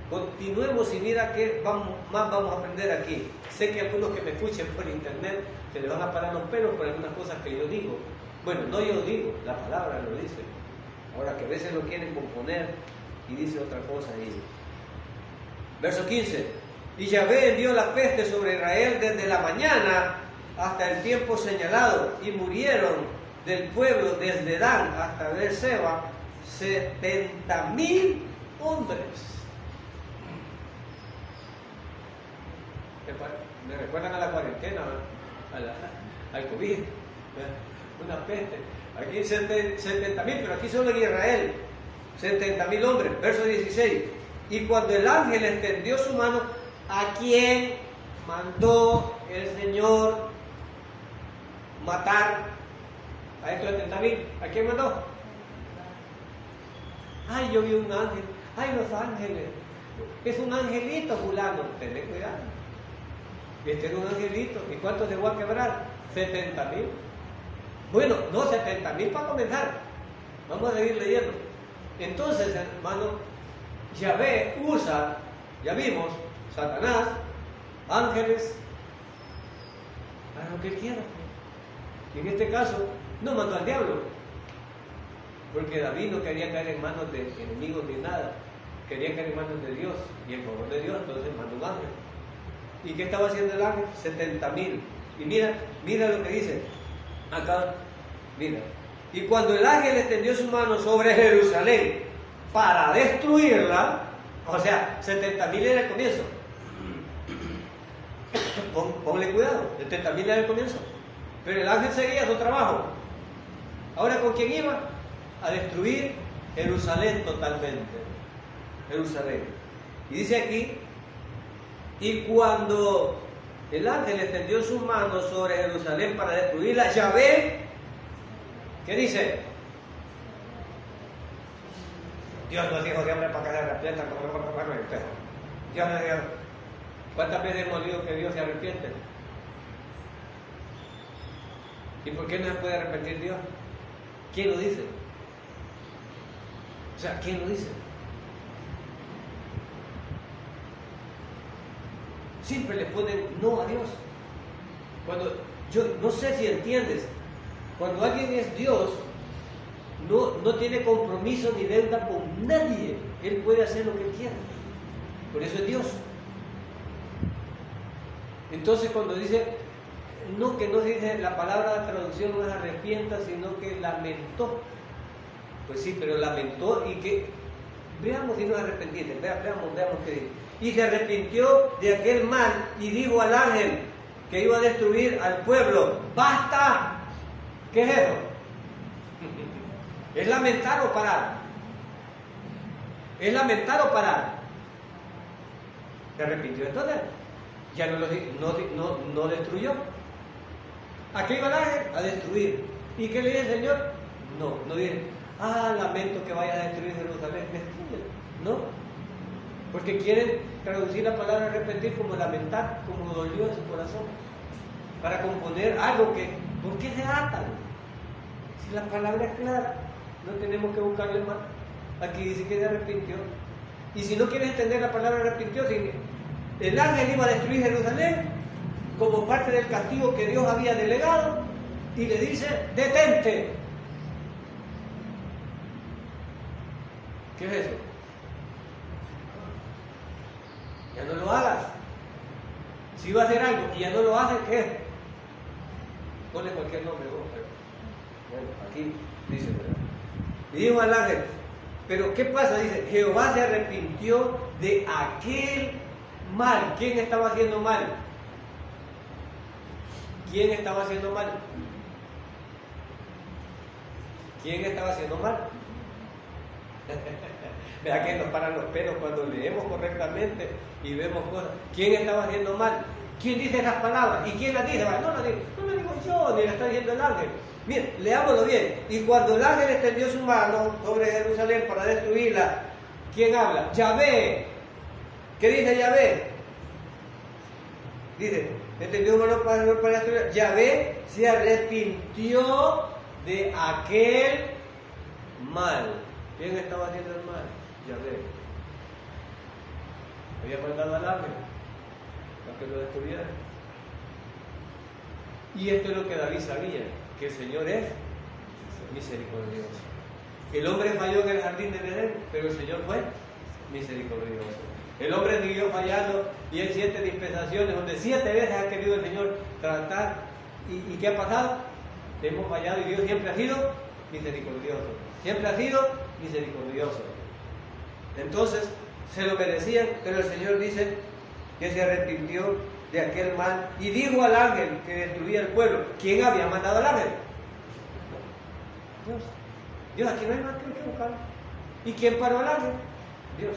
Continuemos y mira qué más vamos a aprender aquí. Sé que algunos que me escuchen por internet se les van a parar los pelos por algunas cosas que yo digo. Bueno, no yo digo, la palabra lo dice. Ahora que a veces lo quieren componer y dice otra cosa ahí. Verso 15. Y Yahvé envió la peste sobre Israel desde la mañana hasta el tiempo señalado, y murieron del pueblo desde Dan hasta Beerseba 70,000 hombres. Me recuerdan a la cuarentena, al COVID, una peste. Aquí 70,000, pero aquí solo en Israel 70,000 hombres. Verso 16. Y cuando el ángel extendió su mano, ¿a quién mandó el Señor matar a estos 70,000? ¿A quién mandó? Ay, yo vi un ángel. Ay, los ángeles. Es un angelito, fulano. Tened cuidado. Este es un angelito. ¿Y cuántos llegó a quebrar? 70,000. Bueno, no 70,000 para comenzar. Vamos a seguir leyendo. Entonces, hermano, Yahvé usa, ya vimos, Satanás, ángeles, para lo que él quiera. Y en este caso, no mandó al diablo, porque David no quería caer en manos de enemigos ni nada, quería caer en manos de Dios, y en favor de Dios, entonces mandó un ángel. ¿Y qué estaba haciendo el ángel? 70,000. Y mira lo que dice acá, mira. Y cuando el ángel extendió su mano sobre Jerusalén para destruirla, o sea, 70,000 era el comienzo. Ponle cuidado, 70,000 era el comienzo. Pero el ángel seguía su trabajo. Ahora, ¿con quién iba? A destruir Jerusalén totalmente. Jerusalén. Y dice aquí, y cuando el ángel extendió sus manos sobre Jerusalén para destruirla, Yahvé, ¿qué dice? Dios no dijo de hombre para que se arrepientan. Dios no dijo. ¿Cuántas veces hemos leído que Dios se arrepiente? ¿Y por qué no se puede arrepentir Dios? ¿Quién lo dice? O sea, ¿quién lo dice? Siempre le ponen no a Dios. Cuando, yo no sé si entiendes, cuando alguien es Dios, no tiene compromiso ni deuda con nadie. Él puede hacer lo que quiera. Por eso es Dios. Entonces cuando dice, no, que no dice la palabra de traducción no es arrepienta, sino que lamentó. Pues sí, pero lamentó y que, veamos si no es arrepentido, veamos qué dice. Y se arrepintió de aquel mal y dijo al ángel que iba a destruir al pueblo, ¡basta! ¿Qué es eso? ¿Es lamentar o parar? ¿Es lamentar o parar? Se arrepintió entonces. Ya no destruyó. ¿A qué iba el ángel? A destruir. ¿Y qué le dice el Señor? No dice, lamento que vaya a destruir Jerusalén. No. Porque quieren traducir la palabra arrepentir como lamentar, como dolió en su corazón. Para componer algo que, ¿por qué se atan? Si la palabra es clara, no tenemos que buscarle más. Aquí dice que se arrepintió. Y si no quieres entender la palabra arrepintió, el ángel iba a destruir Jerusalén como parte del castigo que Dios había delegado y le dice, detente. ¿Qué es eso? Ya no lo hagas. Si va a hacer algo y ya no lo hace, ¿qué es? Ponle cualquier nombre. Bueno, aquí dice, ¿verdad? Y dijo al ángel, pero ¿qué pasa? Dice, Jehová se arrepintió de aquel mal. ¿Quién estaba haciendo mal? ¿Quién estaba haciendo mal? ¿Quién estaba haciendo mal? Vea que nos paran los pelos cuando leemos correctamente y vemos cosas. ¿Quién estaba haciendo mal? ¿Quién dice esas palabras? ¿Y quién las dice? No las digo yo, ni las está diciendo el ángel. Miren, leámoslo bien. Y cuando el ángel extendió su mano sobre Jerusalén para destruirla, ¿Quién habla? Yahvé. ¿Qué dice Yahvé? Dice, entendió uno para estudiar. Yahvé se arrepintió de aquel mal. ¿Quién estaba haciendo el mal? Yahvé. Había mandado al ángel para que lo destruyera. Y esto es lo que David sabía, que el Señor es misericordioso. El hombre falló en el jardín de Edén, pero el Señor fue misericordioso. El hombre siguió fallando y en 7 dispensaciones, donde 7 veces ha querido el Señor tratar. ¿Y qué ha pasado? Hemos fallado y Dios siempre ha sido misericordioso. Siempre ha sido misericordioso. Entonces, se lo merecían, pero el Señor dice que se arrepintió de aquel mal y dijo al ángel que destruía el pueblo. ¿Quién había mandado al ángel? Dios. Dios, aquí no hay más que buscar. ¿Y quién paró al ángel? Dios.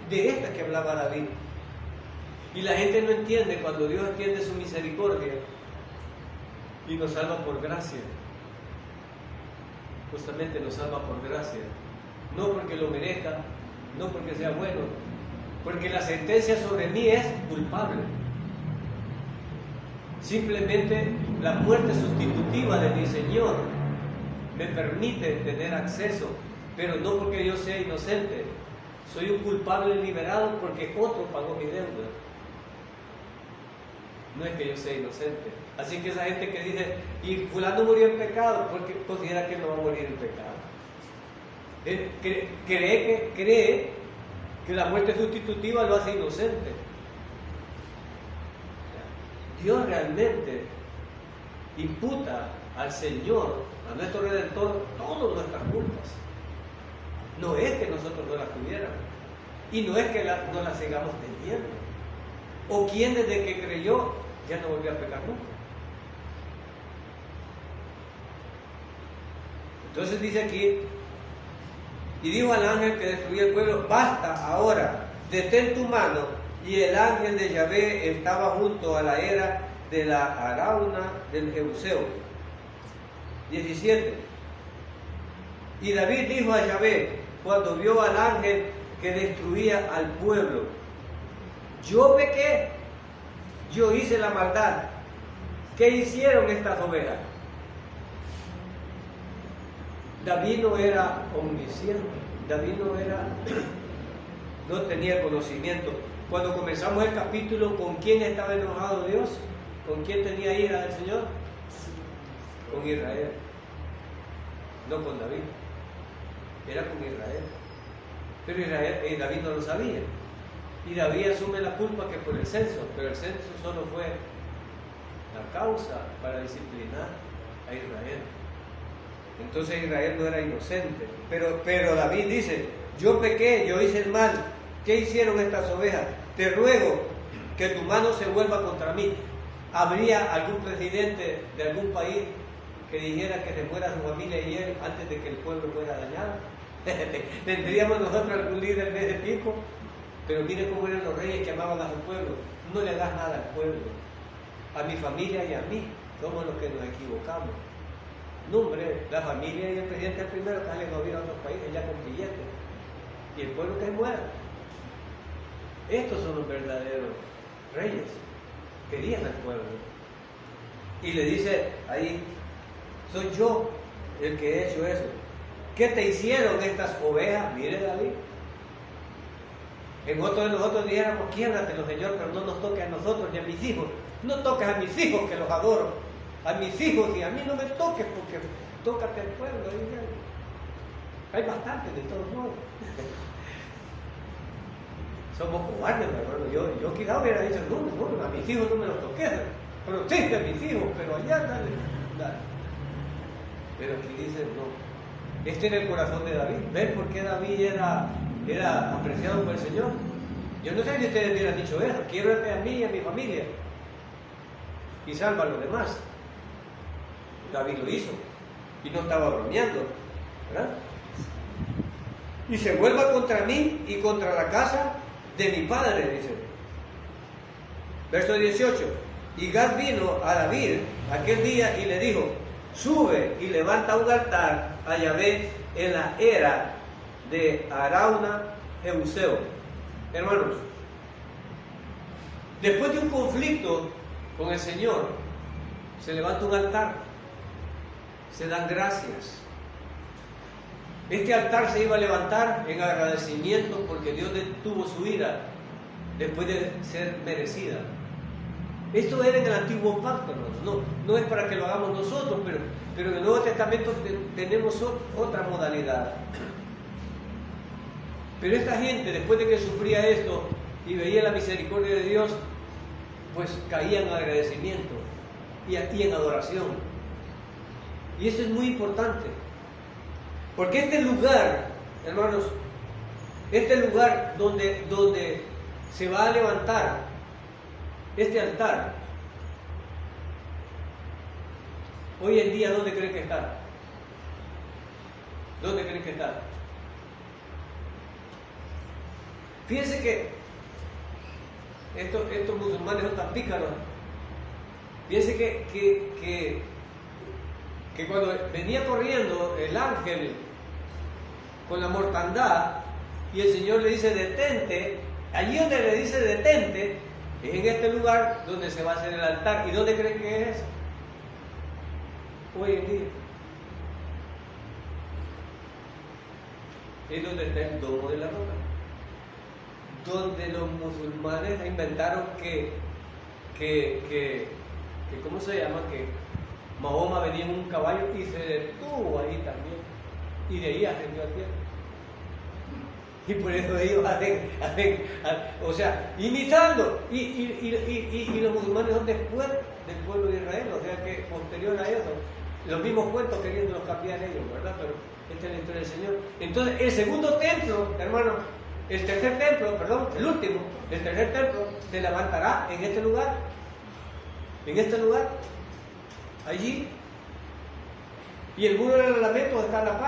De esto es que hablaba David. Y la gente no entiende cuando Dios extiende su misericordia y nos salva por gracia. Justamente nos salva por gracia. No porque lo merezca, no porque sea bueno, porque la sentencia sobre mí es culpable. Simplemente la muerte sustitutiva de mi Señor me permite tener acceso, pero no porque yo sea inocente. Soy un culpable liberado porque otro pagó mi deuda. No es que yo sea inocente. Así que esa gente que dice, y fulano murió en pecado, porque considera que no va a morir en pecado. Cree que la muerte sustitutiva lo hace inocente. Dios realmente imputa al Señor, a nuestro Redentor, todas nuestras culpas. No es que nosotros no las tuviéramos, y no es que no las sigamos teniendo. O quien desde que creyó ya no volvió a pecar nunca. Entonces dice aquí, y dijo al ángel que destruía el pueblo, basta ahora, detén tu mano. Y el ángel de Yahvé estaba junto a la era de la Arauna del Jebuseo. 17. Y David dijo a Yahvé, cuando vio al ángel que destruía al pueblo, yo pequé, yo hice la maldad. ¿Qué hicieron estas ovejas? David no era omnisciente, David no tenía conocimiento. Cuando comenzamos el capítulo, ¿con quién estaba enojado Dios? ¿Con quién tenía ira del Señor? Con Israel, no con David, era con Israel. Pero David no lo sabía. Y David asume la culpa que por el censo, pero el censo solo fue la causa para disciplinar a Israel. Entonces Israel no era inocente. Pero David dice, yo pequé, yo hice el mal. ¿Qué hicieron estas ovejas? Te ruego que tu mano se vuelva contra mí. ¿Habría algún presidente de algún país que dijera que se muera su familia y él antes de que el pueblo fuera dañado? ¿Tendríamos nosotros algún líder de ese tipo? Pero mire cómo eran los reyes que amaban a su pueblo. No le hagas nada al pueblo. A mi familia y a mí somos los que nos equivocamos. No, hombre, la familia y el presidente es el primero que salen a vivir a otros países ya con billetes. Y el pueblo que muera. Estos son los verdaderos reyes. Querían al pueblo. Y le dice ahí, soy yo el que he hecho eso. ¿Qué te hicieron estas ovejas? Mire David. En otro de nosotros dijéramos, quiébratelo Señor, pero no nos toques a nosotros ni a mis hijos. No toques a mis hijos que los adoro. A mis hijos y a mí no me toques porque tócate al pueblo. Hay bastantes de todos modos. Somos cobardes, hermano. Yo quizá hubiera dicho, no, a mis hijos no me los toques. Protege a mis hijos, pero allá dale. Pero aquí dice, no. Este era el corazón de David. ¿Ven por qué David era apreciado por el Señor? Yo no sé si ustedes hubieran dicho eso. Quiérate a mí y a mi familia. Y salva a los demás. David lo hizo. Y no estaba bromeando. ¿Verdad? Y se vuelva contra mí y contra la casa de mi padre, dice. Verso 18. Y Gad vino a David aquel día y le dijo, sube y levanta un altar a Yahvé en la era de Arauna Jebuseo. Hermanos, después de un conflicto con el Señor, se levanta un altar, se dan gracias. Este altar se iba a levantar en agradecimiento porque Dios detuvo su ira después de ser merecida. Esto era en el antiguo pacto, hermanos. No es para que lo hagamos nosotros, pero en el Nuevo Testamento tenemos otra modalidad. Pero esta gente, después de que sufría esto y veía la misericordia de Dios, pues caía en agradecimiento y en adoración. Y eso es muy importante. Porque este lugar, hermanos, este lugar donde se va a levantar este altar, hoy en día, ¿dónde creen que está? ¿Dónde creen que está? Fíjense que estos musulmanes son tan pícaros. Fíjense que cuando venía corriendo el ángel con la mortandad y el Señor le dice detente, allí donde le dice detente es en este lugar donde se va a hacer el altar. ¿Y dónde creen que es? Hoy en día es donde está el domo de la roca, donde los musulmanes inventaron que ¿cómo se llama? Que Mahoma venía en un caballo y se detuvo ahí también, y de ahí ascendió a tierra. Y por eso ellos o sea, imitando, y los musulmanes son después del pueblo de Israel, o sea que posterior a eso, los mismos cuentos queriéndolos cambiar ellos, ¿verdad? Pero esta es la historia del Señor. Entonces, el segundo templo, hermano, el tercer templo, perdón, el último, el tercer templo, se levantará en este lugar, allí, y el muro del lamento está a la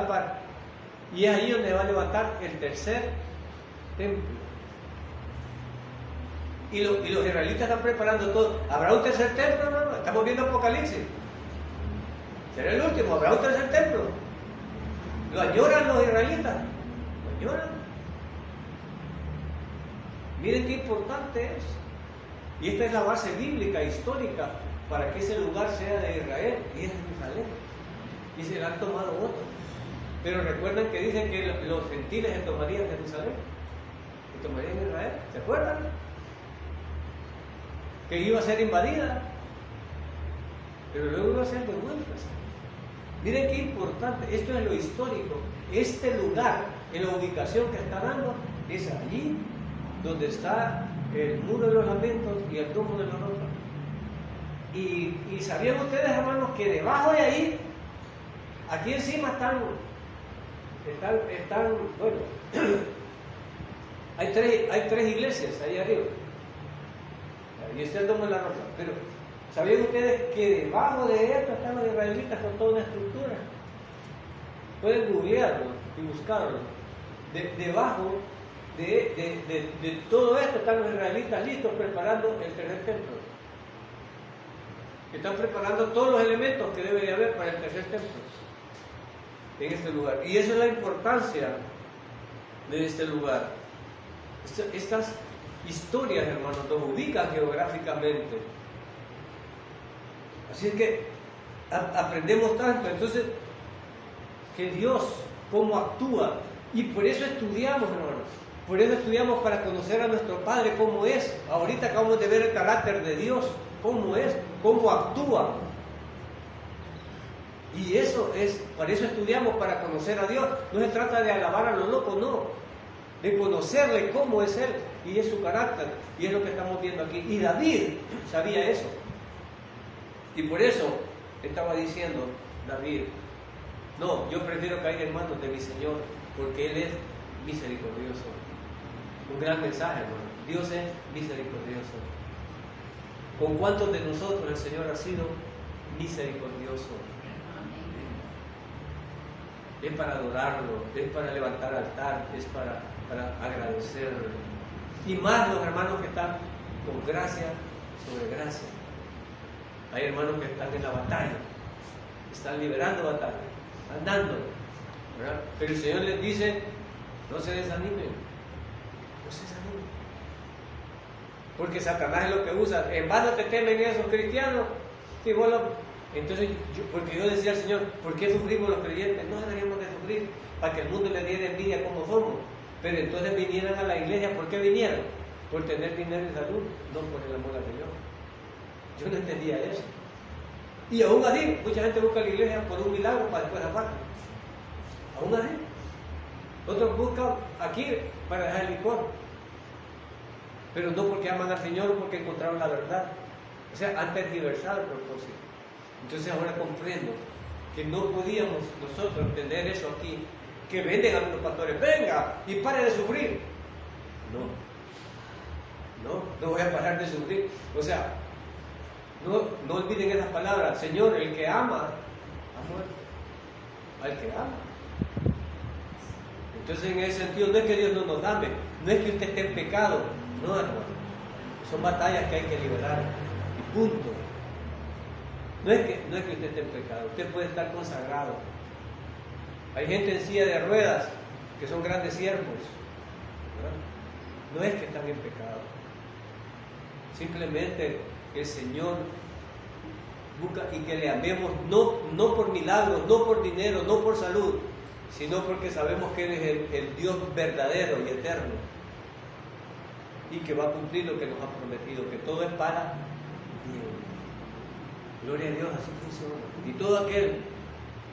par, y es allí donde va a levantar el tercer templo. Y los israelitas están preparando todo. ¿Habrá un tercer templo, hermano? Estamos viendo Apocalipsis. Será el último, habrá un tercer templo. Lo añoran los israelitas, lo añoran. Miren qué importante es. Y esta es la base bíblica, histórica, para que ese lugar sea de Israel, y es Jerusalén. Y se le han tomado otros. Pero recuerdan que dicen que los gentiles se tomarían Jerusalén, se tomarían Israel. ¿Se acuerdan? Que iba a ser invadida, pero luego iba a ser devuelta. Miren qué importante, esto es lo histórico. Este lugar, en la ubicación que está dando, es allí donde está el muro de los lamentos y el domo de la roca. Y sabían ustedes, hermanos, que debajo de ahí, aquí encima están bueno, hay tres iglesias ahí arriba, y está el domo de la roca. Pero ¿sabían ustedes que debajo de esto están los israelitas con toda una estructura? Pueden googlearlo y buscarlo. Debajo de todo esto están los israelitas listos preparando el tercer templo. Están preparando todos los elementos que debe de haber para el tercer templo en este lugar. Y esa es la importancia de este lugar. Estas historias, hermanos, nos ubican geográficamente. Así es que aprendemos tanto. Entonces, que Dios, cómo actúa, y por eso estudiamos, hermanos. Por eso estudiamos para conocer a nuestro Padre, cómo es. Ahorita acabamos de ver el carácter de Dios, cómo es, cómo actúa. Y eso es, para eso estudiamos, para conocer a Dios. No se trata de alabar a los locos, no. De conocerle cómo es Él y es su carácter. Y es lo que estamos viendo aquí. Y David sabía eso. Y por eso estaba diciendo David, no, yo prefiero caer en manos de mi Señor, porque Él es misericordioso. Un gran mensaje, hermano. Dios es misericordioso. ¿Con cuántos de nosotros el Señor ha sido misericordioso? Es para adorarlo, es para levantar altar, es para agradecerle. Y más los hermanos que están con gracia sobre gracia. Hay hermanos que están en la batalla, están liberando batalla, andando, ¿verdad? Pero el Señor les dice, no se desanimen, no se desanimen. Porque Satanás es lo que usa. En vano te temen esos cristianos. Sí, bueno, entonces, porque yo decía al Señor, ¿por qué sufrimos los creyentes? No deberíamos de sufrir para que el mundo le diera envidia como somos. Pero entonces vinieran a la iglesia, ¿por qué vinieron? Por tener dinero y salud, no por el amor al Señor. Yo no entendía eso. Y aún así, mucha gente busca la iglesia por un milagro para después aparte. Aún así. Otros buscan aquí para dejar el licor. Pero no porque aman al Señor o porque encontraron la verdad. O sea, han tergiversado el propósito. Entonces ahora comprendo que no podíamos nosotros entender eso aquí, que venden a los pastores, venga y pare de sufrir. No voy a parar de sufrir. O sea, no olviden esas palabras. Señor, el que ama, ha muerto. Al que ama. Entonces en ese sentido no es que Dios no nos ame, no es que usted esté en pecado, no, hermano. Son batallas que hay que liberar. Y punto. No es que usted esté en pecado, usted puede estar consagrado. Hay gente en silla de ruedas que son grandes siervos, ¿verdad? No es que están en pecado. Simplemente que el Señor busca y que le amemos no por milagros, no por dinero, no por salud, sino porque sabemos que Él es el Dios verdadero y eterno y que va a cumplir lo que nos ha prometido, que todo es para bien. Gloria a Dios, así funciona. Y todo aquel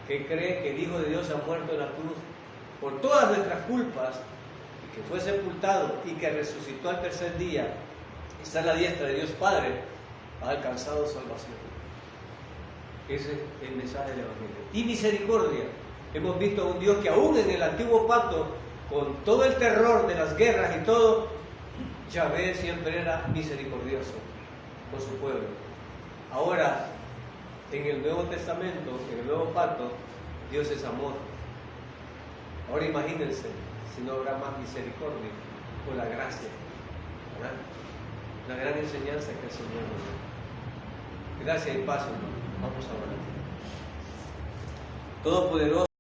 que cree que el Hijo de Dios ha muerto en la cruz por todas nuestras culpas, y que fue sepultado y que resucitó al tercer día, está a la diestra de Dios Padre, ha alcanzado salvación. Ese es el mensaje del Evangelio. Y misericordia. Hemos visto a un Dios que aún en el antiguo pacto, con todo el terror de las guerras y todo, Yahvé siempre era misericordioso con su pueblo. Ahora, en el Nuevo Testamento, en el Nuevo Pacto, Dios es amor. Ahora imagínense si no habrá más misericordia por la gracia, ¿verdad? La gran enseñanza que el Señor nos da. Gracias y paz, hermano. Vamos a orar. Todopoderoso.